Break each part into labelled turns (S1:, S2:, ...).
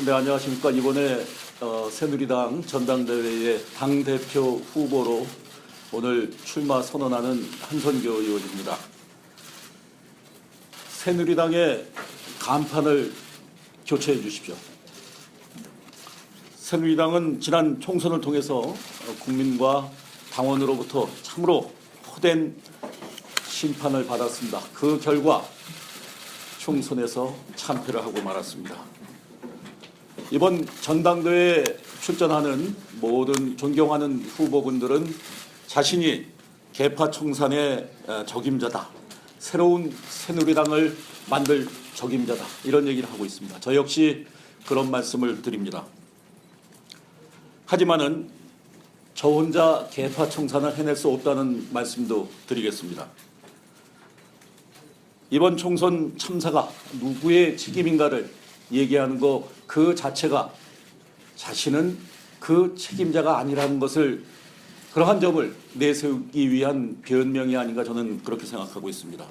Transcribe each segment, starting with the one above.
S1: 네, 안녕하십니까. 이번에 새누리당 전당대회의 당대표 후보로 오늘 출마 선언하는 한선교 의원입니다. 새누리당의 간판을 교체해 주십시오. 새누리당은 지난 총선을 통해서 국민과 당원으로부터 참으로 호된 심판을 받았습니다. 그 결과 총선에서 참패를 하고 말았습니다. 이번 전당대회에 출전하는 모든 존경하는 후보분들은 자신이 계파 청산의 적임자다, 새로운 새누리당을 만들 적임자다, 이런 얘기를 하고 있습니다. 저 역시 그런 말씀을 드립니다. 하지만은 저 혼자 계파 청산을 해낼 수 없다는 말씀도 드리겠습니다. 이번 총선 참사가 누구의 책임인가를 얘기하는 것 그 자체가 자신은 그 책임자가 아니라는 것을, 그러한 점을 내세우기 위한 변명이 아닌가, 저는 그렇게 생각하고 있습니다.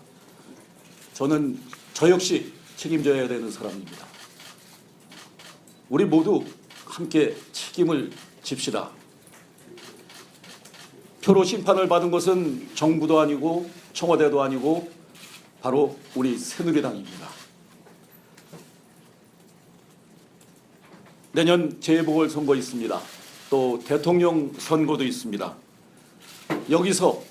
S1: 저는 저 역시 책임져야 되는 사람입니다. 우리 모두 함께 책임을 집시다. 표로 심판을 받은 것은 정부도 아니고 청와대도 아니고 바로 우리 새누리당입니다. 내년 재보궐선거 있습니다. 또 대통령 선거도 있습니다. 여기서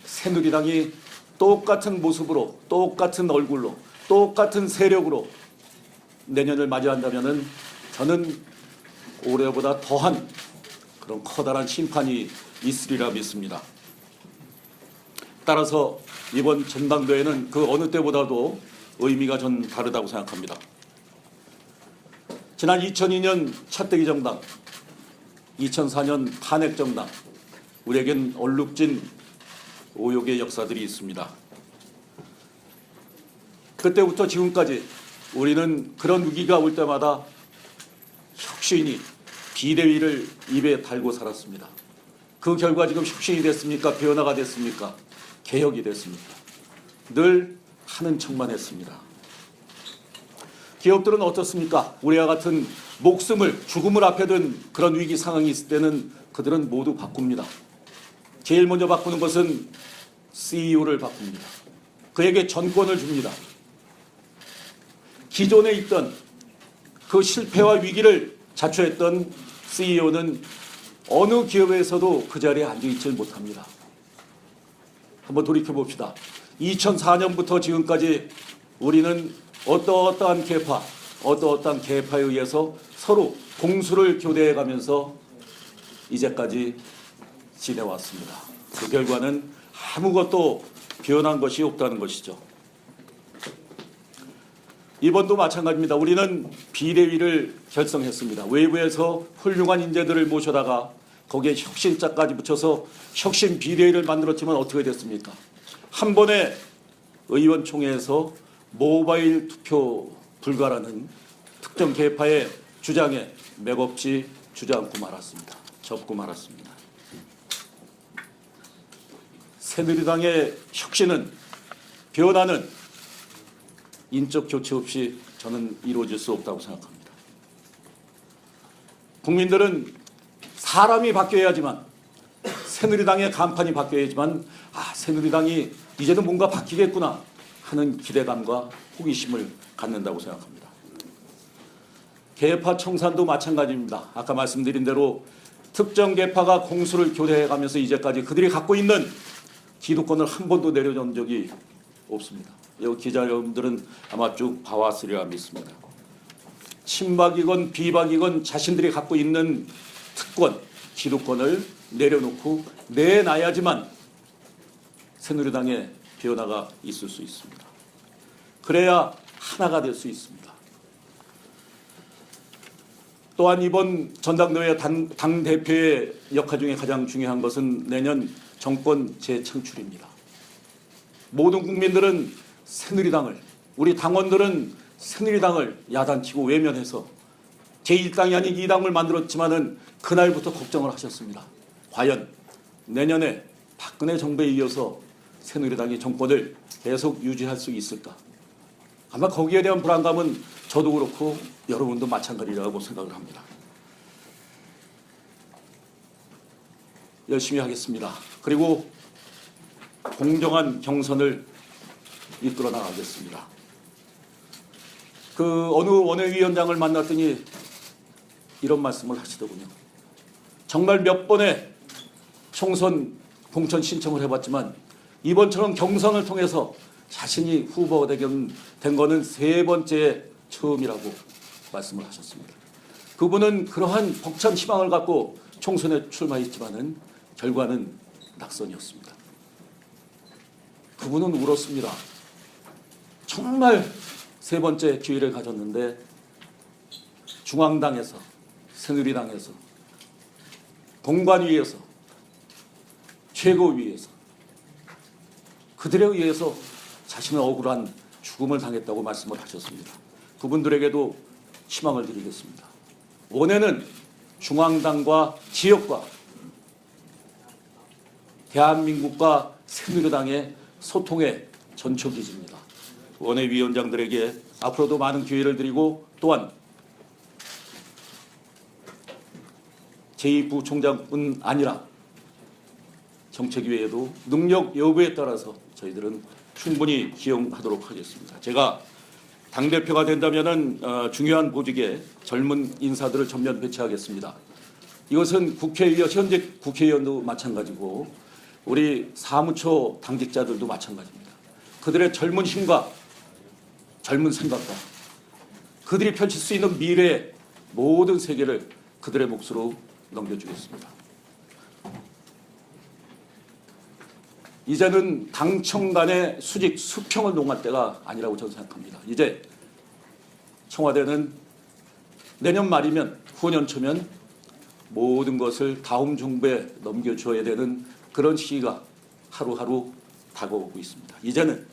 S1: 새누리당이 똑같은 모습으로, 똑같은 얼굴로, 똑같은 세력으로 내년을 맞이한다면 저는 올해보다 더한 그런 커다란 심판이 있으리라 믿습니다. 따라서 이번 전당대회는 그 어느 때보다도 의미가 전 다르다고 생각합니다. 지난 2002년 차떼기 정당, 2004년 탄핵 정당, 우리에겐 얼룩진 오욕의 역사들이 있습니다. 그때부터 지금까지 우리는 그런 위기가 올 때마다 혁신이 비대위를 입에 달고 살았습니다. 그 결과 지금 혁신이 됐습니까? 변화가 됐습니까? 개혁이 됐습니까? 늘 하는 척만 했습니다. 기업들은 어떻습니까? 우리와 같은 목숨을, 죽음을 앞에 둔 그런 위기 상황이 있을 때는 그들은 모두 바꿉니다. 제일 먼저 바꾸는 것은 CEO를 바꿉니다. 그에게 전권을 줍니다. 기존에 있던 그 실패와 위기를 자초했던 CEO는 어느 기업에서도 그 자리에 앉아있지 못합니다. 한번 돌이켜봅시다. 2004년부터 지금까지 우리는 어떠한 계파, 어떠한 계파에 의해서 서로 공수를 교대해가면서 이제까지 지내왔습니다. 그 결과는 아무것도 변한 것이 없다는 것이죠. 이번도 마찬가지입니다. 우리는 비대위를 결성했습니다. 외부에서 훌륭한 인재들을 모셔다가 거기에 혁신자까지 붙여서 혁신 비대위를 만들었지만 어떻게 됐습니까? 한 번에 의원총회에서 모바일 투표 불가라는 특정 계파의 주장에 맥없이 주저앉고 말았습니다. 접고 말았습니다. 새누리당의 혁신은, 변화는 인적 교체 없이 저는 이루어질 수 없다고 생각합니다. 국민들은 사람이 바뀌어야지만, 새누리당의 간판이 바뀌어야지만 새누리당이 이제는 뭔가 바뀌겠구나 하는 기대감과 호기심을 갖는다고 생각합니다. 계파 청산도 마찬가지입니다. 아까 말씀드린 대로 특정 계파가 공수를 교대해가면서 이제까지 그들이 갖고 있는 기득권을 한 번도 내려준 적이 없습니다. 여기 기자 여러분들은 아마 쭉 봐왔으리라 믿습니다. 친박이건 비박이건 자신들이 갖고 있는 특권, 기득권을 내려놓고 내놔야지만 새누리당의 변화가 있을 수 있습니다. 그래야 하나가 될 수 있습니다. 또한 이번 전당대회 당대표의 역할 중에 가장 중요한 것은 내년 정권 재창출입니다. 모든 국민들은 새누리당을, 우리 당원들은 새누리당을 야단치고 외면해서 제1당이 아닌 2당을 만들었지만은 그날부터 걱정을 하셨습니다. 과연 내년에 박근혜 정부에 이어서 새누리당이 정권을 계속 유지할 수 있을까? 아마 거기에 대한 불안감은 저도 그렇고 여러분도 마찬가지라고 생각을 합니다. 열심히 하겠습니다. 그리고 공정한 경선을 이끌어 나가겠습니다. 그 어느 원외위원장을 만났더니 이런 말씀을 하시더군요. 정말 몇 번의 총선 공천 신청을 해봤지만 이번처럼 경선을 통해서 자신이 후보가 된 거는 3번째 처음이라고 말씀을 하셨습니다. 그분은 그러한 벅찬 희망을 갖고 총선에 출마했지만은 결과는 낙선이었습니다. 그분은 울었습니다. 정말 3번째 기회를 가졌는데 중앙당에서, 새누리당에서, 공관위에서, 최고위에서 그들에 의해서 자신은 억울한 죽음을 당했다고 말씀을 하셨습니다. 그분들에게도 희망을 드리겠습니다. 원해는 중앙당과 지역과 대한민국과 새누리당의 소통의 전초기지입니다. 원외위원장들에게 앞으로도 많은 기회를 드리고 또한 제2부총장뿐 아니라 정책위에도 능력 여부에 따라서 저희들은 충분히 기용하도록 하겠습니다. 제가 당대표가 된다면 중요한 보직에 젊은 인사들을 전면 배치하겠습니다. 이것은 국회의원, 현재 국회의원도 마찬가지고 우리 사무처 당직자들도 마찬가지입니다. 그들의 젊은 힘과 젊은 생각과 그들이 펼칠 수 있는 미래의 모든 세계를 그들의 몫으로 넘겨주겠습니다. 이제는 당청 간의 수직 수평을 논할 때가 아니라고 저는 생각합니다. 이제 청와대는 내년 말이면 후년 초면 모든 것을 다음 정부에 넘겨줘야 되는 그런 시기가 하루하루 다가오고 있습니다. 이제는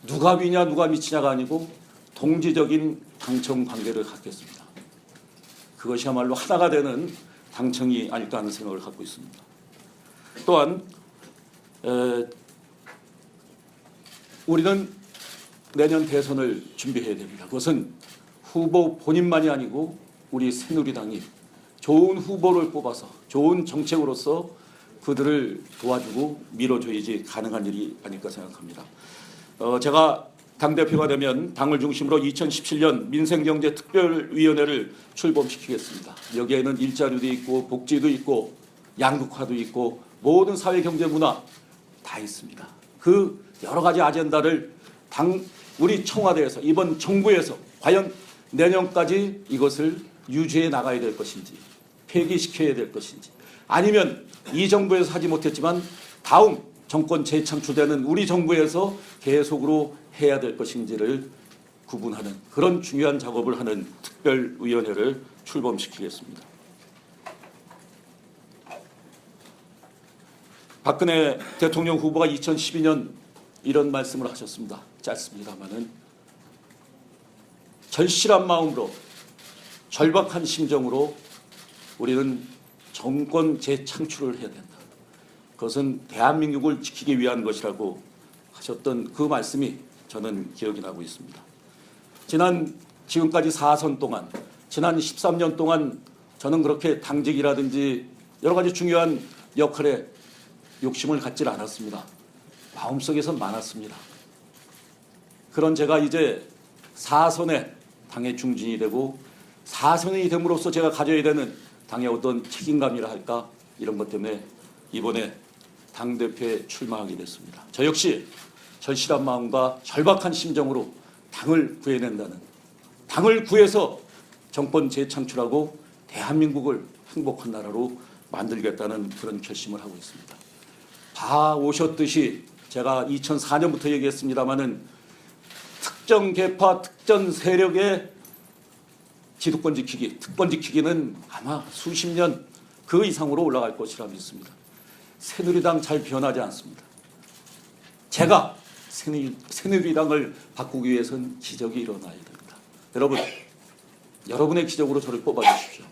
S1: 누가 위냐 누가 미치냐가 아니고 동지적인 당청 관계를 갖겠습니다. 그것이야말로 하나가 되는 당청이 아닐까 하는 생각을 갖고 있습니다. 또한 우리는 내년 대선을 준비해야 됩니다. 그것은 후보 본인만이 아니고 우리 새누리당이 좋은 후보를 뽑아서 좋은 정책으로서 그들을 도와주고 밀어줘야지 가능한 일이 아닐까 생각합니다. 제가 당대표가 되면 당을 중심으로 2017년 민생경제특별위원회를 출범시키겠습니다. 여기에는 일자리도 있고 복지도 있고 양극화도 있고 모든 사회경제 문화 다 있습니다. 그 여러 가지 아젠다를 우리 청와대에서 이번 정부에서 과연 내년까지 이것을 유지해 나가야 될 것인지 폐기시켜야 될 것인지 아니면 이 정부에서 하지 못했지만 다음 정권 재창출되는 우리 정부에서 계속으로 해야 될 것인지를 구분하는 그런 중요한 작업을 하는 특별위원회를 출범시키겠습니다. 박근혜 대통령 후보가 2012년 이런 말씀을 하셨습니다. 짧습니다만은 절실한 마음으로 절박한 심정으로 우리는 정권 재창출을 해야 된다. 그것은 대한민국을 지키기 위한 것이라고 하셨던 그 말씀이 저는 기억이 나고 있습니다. 지금까지 4선 동안 지난 13년 동안 저는 그렇게 당직이라든지 여러 가지 중요한 역할에 욕심을 갖질 않았습니다. 마음속에선 많았습니다. 그런 제가 이제 4선의 당의 중진이 되고 4선이 됨으로써 제가 가져야 되는 당의 어떤 책임감이라 할까 이런 것 때문에 이번에 당대표에 출마하게 됐습니다. 저 역시 절실한 마음과 절박한 심정으로 당을 구해낸다는 당을 구해서 정권 재창출하고 대한민국을 행복한 나라로 만들겠다는 그런 결심을 하고 있습니다. 다 오셨듯이 제가 2004년부터 얘기했습니다마는 특정 계파, 특정 세력의 기득권 지키기, 특권 지키기는 아마 수십 년 그 이상으로 올라갈 것이라 믿습니다. 새누리당 잘 변하지 않습니다. 제가 새누리당을 바꾸기 위해서는 기적이 일어나야 됩니다. 여러분의 기적으로 저를 뽑아주십시오.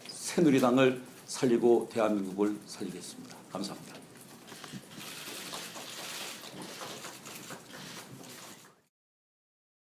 S1: 새누리당을 살리고 대한민국을 살리겠습니다. 감사합니다.